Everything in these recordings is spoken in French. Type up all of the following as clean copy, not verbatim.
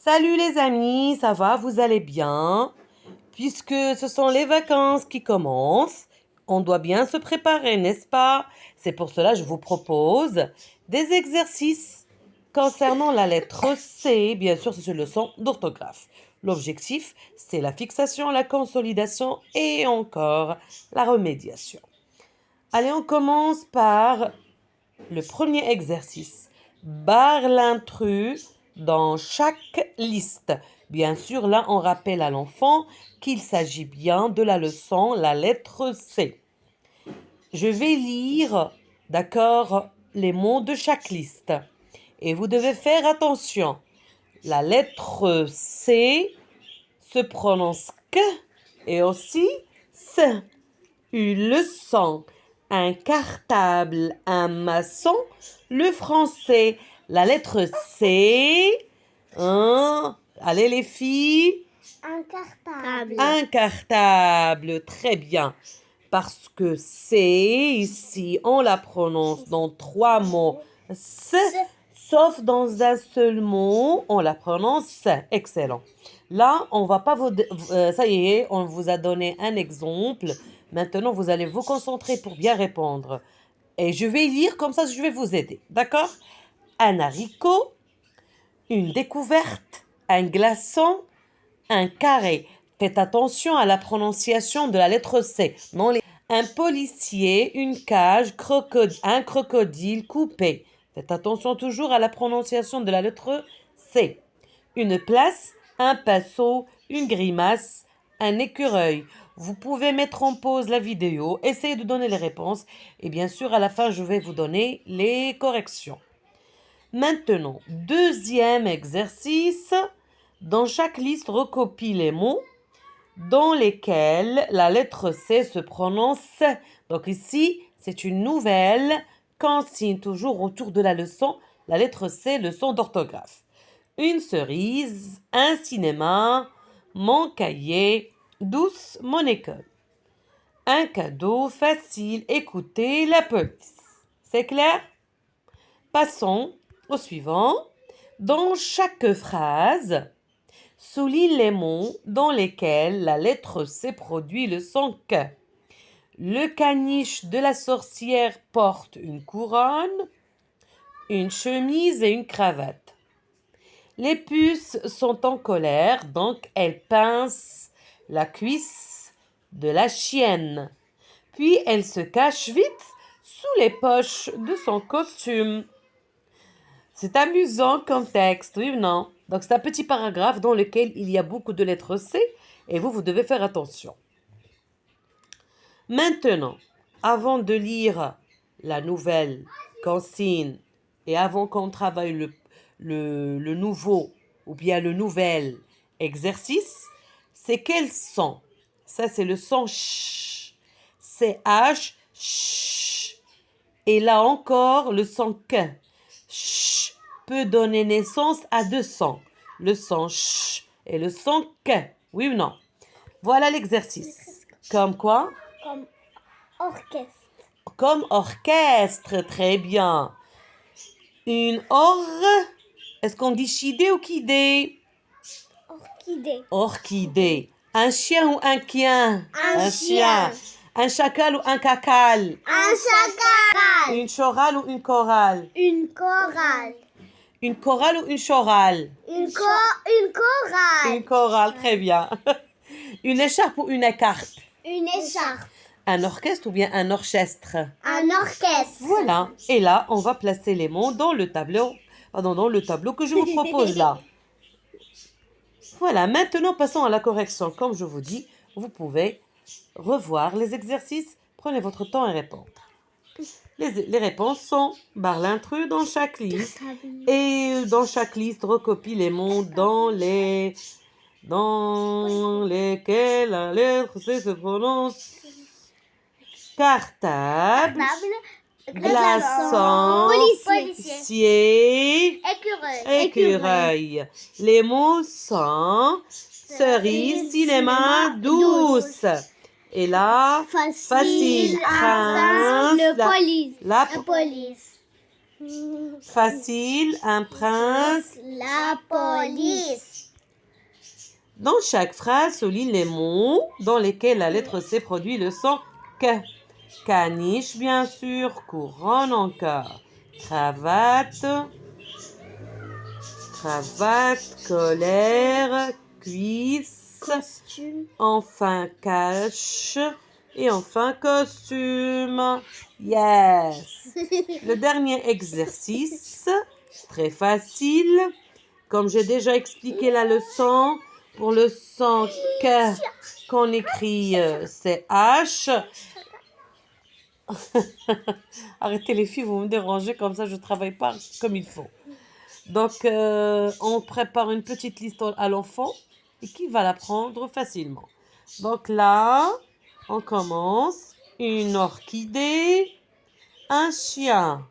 Salut les amis, ça va, vous allez bien? Puisque ce sont les vacances qui commencent, on doit bien se préparer, n'est-ce pas? C'est pour cela que je vous propose des exercices concernant la lettre C. Bien sûr, c'est une leçon d'orthographe. L'objectif, c'est la fixation, la consolidation et encore la remédiation. Allez, on commence par le premier exercice. Barre l'intrus dans chaque liste. Bien sûr, là, on rappelle à l'enfant qu'il s'agit bien de la leçon, la lettre C. Je vais lire, d'accord, les mots de chaque liste. Et vous devez faire attention. La lettre C se prononce que et aussi S. Une leçon, un cartable, un maçon, le français, la lettre C. Allez les filles. Un cartable. Un cartable, très bien. Parce que C, ici, on la prononce dans 3 mots. S, sauf dans un seul mot, on la prononce S. Excellent. Là, on va pas vous... ça y est, on vous a donné un exemple. Maintenant, vous allez vous concentrer pour bien répondre. Et je vais lire, comme ça, je vais vous aider. D'accord? Un haricot, une découverte, un glaçon, un carré. Faites attention à la prononciation de la lettre C. Un policier, une cage, un crocodile coupé. Faites attention toujours à la prononciation de la lettre C. Une place, un pinceau, une grimace, un écureuil. Vous pouvez mettre en pause la vidéo, essayez de donner les réponses et bien sûr à la fin je vais vous donner les corrections. Maintenant, deuxième exercice. Dans chaque liste, recopie les mots dans lesquels la lettre C se prononce. Donc ici, c'est une nouvelle consigne toujours autour de la leçon, la lettre C, leçon d'orthographe. Une cerise, un cinéma, mon cahier, douce, mon école. Un cadeau, facile, écoutez la police. C'est clair? Passons au suivant. Dans chaque phrase, souligne les mots dans lesquels la lettre C produit le son que. Le caniche de la sorcière porte une couronne, une chemise et une cravate. Les puces sont en colère, donc elles pincent la cuisse de la chienne. Puis elle se cache vite sous les poches de son costume. C'est amusant comme texte, oui ou non? Donc c'est un petit paragraphe dans lequel il y a beaucoup de lettres C et vous devez faire attention. Maintenant, avant de lire la nouvelle consigne et avant qu'on travaille le nouveau ou bien le nouvel exercice, c'est quel son? Ça, c'est le son ch. C'est H, ch. Et là encore, le son que. Ch peut donner naissance à 2 sons. Le son ch et le son que. Oui ou non? Voilà l'exercice. Comme quoi? Comme orchestre. Comme orchestre, très bien. Une est-ce qu'on dit chidé ou kidé? Orchidée. Orchidée. Un chien ou un chien? Un chien. Un chacal ou un cacal? Un chacal. Une chorale ou une chorale? Une chorale. Une chorale ou une chorale? Une chorale. Une chorale, très bien. Une écharpe ou une écharpe? Une écharpe. Un orchestre ou bien un orchestre? Un orchestre. Voilà. Et là, on va placer les mots dans le tableau que je vous propose là. Voilà. Maintenant, passons à la correction. Comme je vous dis, vous pouvez revoir les exercices. Prenez votre temps et répondre. Les réponses sont barre l'intrus dans chaque liste. Et dans chaque liste, recopie les mots dans lesquels la lettre C se prononce. Cartable, glaçon, policier, écureuil. Les mots sont cerise, cinéma, douce. Et là, facile, prince, la police. la police. Facile, un prince. La police. Dans chaque phrase souligne les mots dans lesquels la lettre C produit le son K. Caniche, bien sûr. Couronne encore. Cravate. Cravate. Colère. Cuisse. Costume. Enfin cache. Et enfin costume. Yes. Le dernier exercice, très facile. Comme j'ai déjà expliqué la leçon, pour le son K qu'on écrit CH. Arrêtez les filles, vous me dérangez, comme ça je ne travaille pas comme il faut. Donc on prépare une petite liste à l'enfant et qui va l'apprendre facilement. Donc là, on commence. Une orchidée, un chien,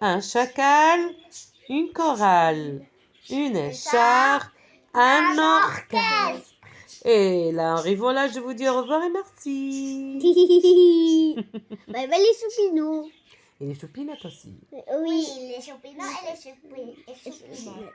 un chacal, une chorale, une écharpe, un orchestre. Et là, arrivons là, je vous dis au revoir et merci. Bye bye les choupinous. Et les choupinettes aussi. Oui, les choupinous et les choupinettes.